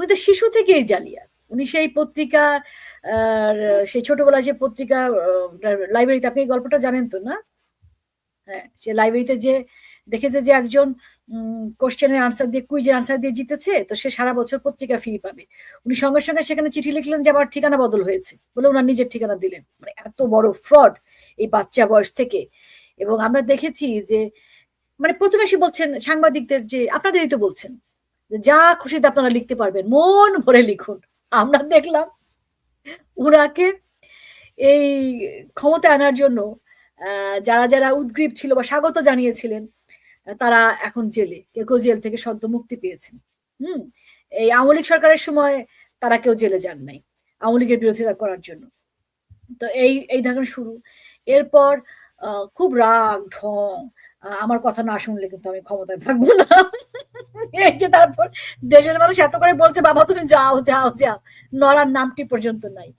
উনি তো শিশু থেকেই জালিয়াত। উনি সেই পত্রিকা, সেই ছোটবেলায় যে পত্রিকা, লাইব্রেরিতে, আপনি এই গল্পটা জানেন তো, না? হ্যাঁ, সে লাইব্রেরিতে যে দেখেছে যে একজন কোশ্চেনের আনসার দিয়ে, কুইজের আনসার দিয়ে জিতেছে, তো সে সারা বছর পত্রিকা ফ্রি পাবে। উনি সঙ্গে সঙ্গে সেখানে চিঠি লিখলেন যে আমার ঠিকানা বদল হয়েছে, বলে ওনার নিজের ঠিকানা দিলেন। মানে এত বড় ফ্রড এই বাচ্চা বয়স থেকে। এবং আমরা দেখেছি যে, মানে প্রথমে এসে বলছেন সাংবাদিকদের যে আপনাদেরই তো বলছেন যে যা খুশিতে আপনারা লিখতে পারবেন, মন ভরে লিখুন। আমরা দেখলাম উনাকে এই ক্ষমতায় আনার জন্য যারা যারা উদগ্রীব ছিল বা স্বাগত জানিয়েছিলেন, তারা এখন জেলে, কেউ কেউ জেল থেকে সদ্য মুক্তি পেয়েছেন। হুম। এই আওয়ামী লীগ সরকারের সময় তারা কেউ জেলে যান নাই আওয়ামী লীগের বিরোধিতা করার জন্য। তো এই ধরনের শুরু। এরপর খুব রাগ ঢং, আমার কথা না শুনলে কিন্তু আমি ক্ষমতায় থাকবো না। এই যে তারপর দেশের মানুষ এত করে বলছে বাবা তুমি যাও যাও যাও, নড়ার নামটি পর্যন্ত নাই।